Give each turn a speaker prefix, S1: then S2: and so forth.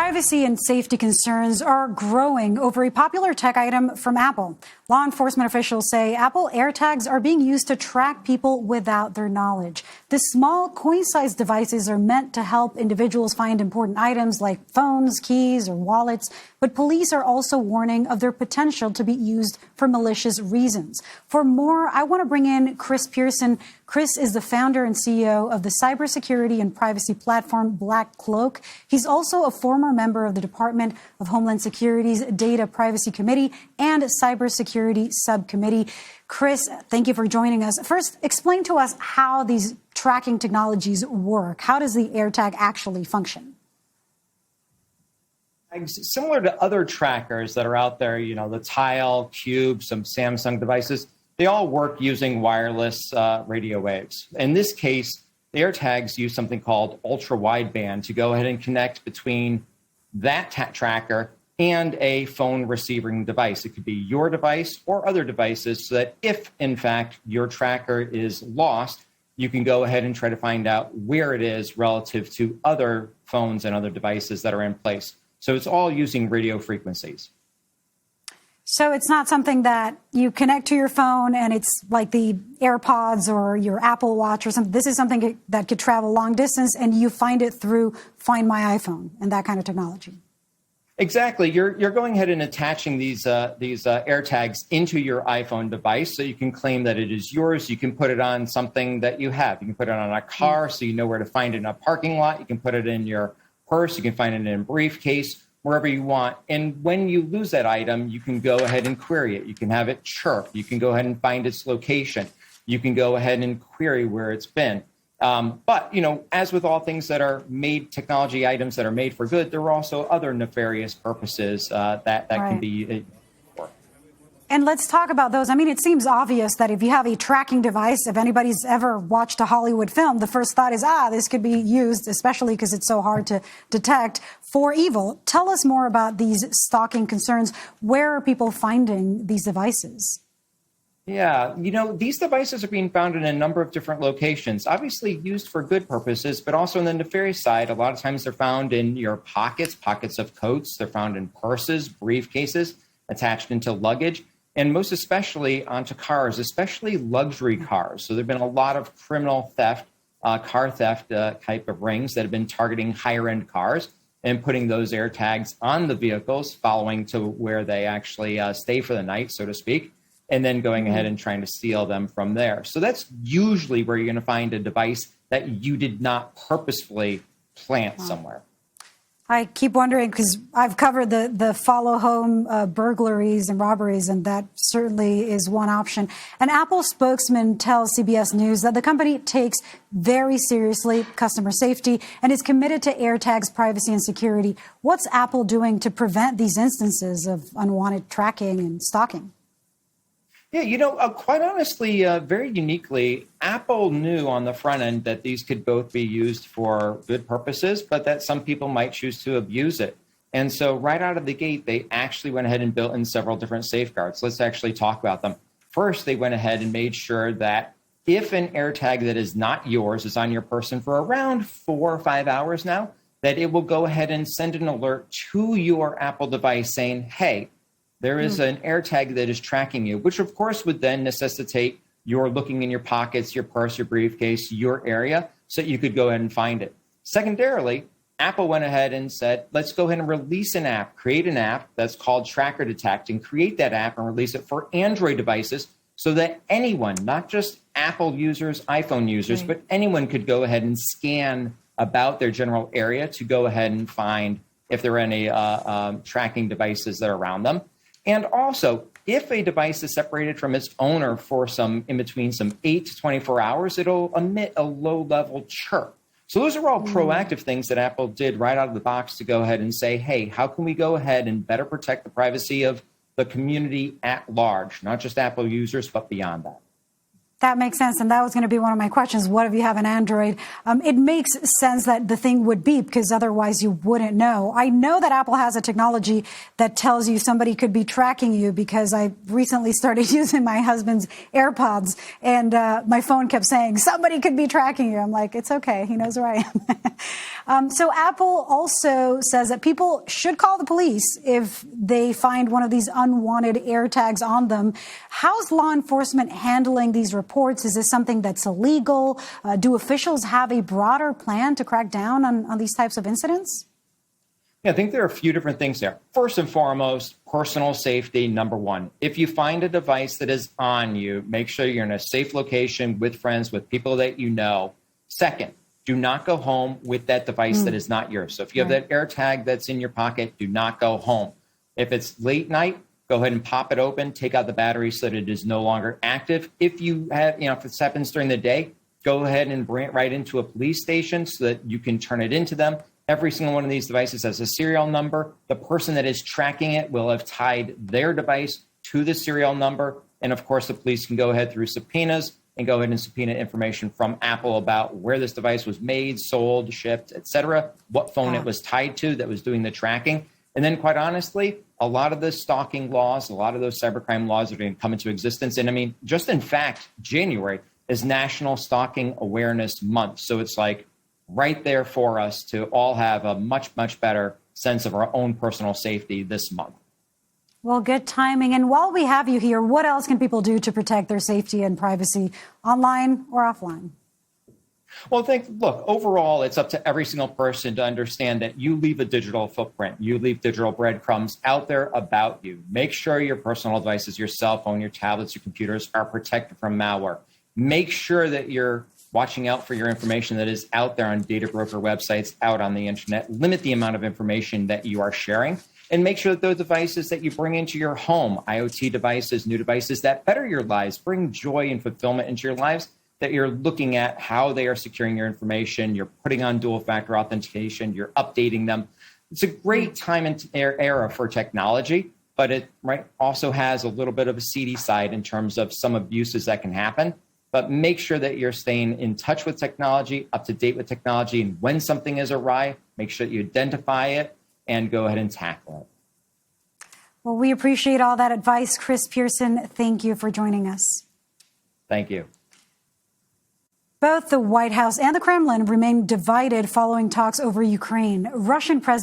S1: Privacy and safety concerns are growing over a popular tech item from Apple. Law enforcement officials say Apple AirTags are being used to track people without their knowledge. The small coin-sized devices are meant to help individuals find important items like phones, keys, or wallets. But police are also warning of their potential to be used for malicious reasons. For more, I want to bring in Chris Pierson. Chris is the founder and CEO of the cybersecurity and privacy platform BlackCloak. He's also a former member of the Department of Homeland Security's Data Privacy Committee and Cybersecurity Subcommittee. Chris, thank you for joining us. First, explain to us how these tracking technologies work. How does the AirTag actually function?
S2: Similar to other trackers that are out there, the Tile, Cube, some Samsung devices, they all work using wireless radio waves. In this case, the AirTags use something called ultra-wideband to go ahead and connect between that tracker and a phone receiving device. It could be your device or other devices, so that if, in fact, your tracker is lost, you can go ahead and try to find out where it is relative to other phones and other devices that are in place. So it's all using radio frequencies.
S1: So it's not something that you connect to your phone and it's like the AirPods or your Apple Watch or something. This is something that could travel long distance and you find it through Find My iPhone and that kind of technology.
S2: Exactly. You're going ahead and attaching these AirTags into your iPhone device so you can claim that it is yours. You can put it on something that you have. You can put it on a car so you know where to find it in a parking lot. You can put it in your purse. You can find it in a briefcase, wherever you want. And when you lose that item, you can go ahead and query it. You can have it chirp. You can go ahead and find its location. You can go ahead and query where it's been. But, as with all things that are made, technology items that are made for good, there are also other nefarious purposes that can be for.
S1: And let's talk about those. I mean, it seems obvious that if you have a tracking device, if anybody's ever watched a Hollywood film, the first thought is, this could be used, especially because it's so hard to detect, for evil. Tell us more about these stalking concerns. Where are people finding these devices?
S2: Yeah, these devices are being found in a number of different locations, obviously used for good purposes, but also on the nefarious side. A lot of times they're found in your pockets of coats. They're found in purses, briefcases, attached into luggage, and most especially onto cars, especially luxury cars. So there have been a lot of criminal theft, car theft type of rings that have been targeting higher end cars and putting those AirTags on the vehicles, following to where they actually stay for the night, so to speak, and then going ahead and trying to steal them from there. So that's usually where you're going to find a device that you did not purposefully plant somewhere.
S1: I keep wondering, because I've covered the follow home burglaries and robberies, and that certainly is one option. An Apple spokesman tells CBS News that the company takes very seriously customer safety and is committed to AirTags privacy and security. What's Apple doing to prevent these instances of unwanted tracking and stalking?
S2: Yeah, quite honestly, very uniquely, Apple knew on the front end that these could both be used for good purposes, but that some people might choose to abuse it. And so right out of the gate, they actually went ahead and built in several different safeguards. Let's actually talk about them. First, they went ahead and made sure that if an AirTag that is not yours is on your person for around 4 or 5 hours now, that it will go ahead and send an alert to your Apple device saying, hey, there is an AirTag that is tracking you, which of course would then necessitate your looking in your pockets, your purse, your briefcase, your area, so that you could go ahead and find it. Secondarily, Apple went ahead and said, let's go ahead and release an app, create an app that's called Tracker Detect, and create that app and release it for Android devices so that anyone, not just Apple users, iPhone users, but anyone could go ahead and scan about their general area to go ahead and find if there are any tracking devices that are around them. And also, if a device is separated from its owner for in between some 8 to 24 hours, it'll emit a low-level chirp. So those are all proactive things that Apple did right out of the box to go ahead and say, hey, how can we go ahead and better protect the privacy of the community at large, not just Apple users, but beyond that?
S1: That makes sense. And that was going to be one of my questions. What if you have an Android? It makes sense that the thing would beep because otherwise you wouldn't know. I know that Apple has a technology that tells you somebody could be tracking you because I recently started using my husband's AirPods and my phone kept saying somebody could be tracking you. I'm like, it's OK. He knows where I am. So Apple also says that people should call the police if they find one of these unwanted AirTags on them. How's law enforcement handling these reports? Is this something that's illegal? Do officials have a broader plan to crack down on these types of incidents?
S2: Yeah, I think there are a few different things there. First and foremost, personal safety, number one. If you find a device that is on you, make sure you're in a safe location with friends, with people that you know. Second, do not go home with that device that is not yours. So if you have that AirTag that's in your pocket, do not go home. If it's late night, go ahead and pop it open, take out the battery so that it is no longer active. If you have, if this happens during the day, go ahead and bring it right into a police station so that you can turn it into them. Every single one of these devices has a serial number. The person that is tracking it will have tied their device to the serial number. And of course, the police can go ahead through subpoenas and go ahead and subpoena information from Apple about where this device was made, sold, shipped, et cetera, what phone it was tied to that was doing the tracking. And then, quite honestly, a lot of the stalking laws, a lot of those cybercrime laws are going to come into existence. And I mean, just in fact, January is National Stalking Awareness Month. So it's like right there for us to all have a much, much better sense of our own personal safety this month.
S1: Well, good timing. And while we have you here, what else can people do to protect their safety and privacy online or offline?
S2: Well, look, overall, it's up to every single person to understand that you leave a digital footprint. You leave digital breadcrumbs out there about you. Make sure your personal devices, your cell phone, your tablets, your computers are protected from malware. Make sure that you're watching out for your information that is out there on data broker websites, out on the internet. Limit the amount of information that you are sharing. And make sure that those devices that you bring into your home, IoT devices, new devices that better your lives, bring joy and fulfillment into your lives, that you're looking at how they are securing your information, you're putting on dual factor authentication, you're updating them. It's a great time and era for technology, but it also has a little bit of a seedy side in terms of some abuses that can happen. But make sure that you're staying in touch with technology, up to date with technology, and when something is awry, make sure that you identify it and go ahead and tackle it.
S1: Well, we appreciate all that advice. Chris Pierson, thank you for joining us.
S2: Thank you.
S1: Both the White House and the Kremlin remain divided following talks over Ukraine. Russian President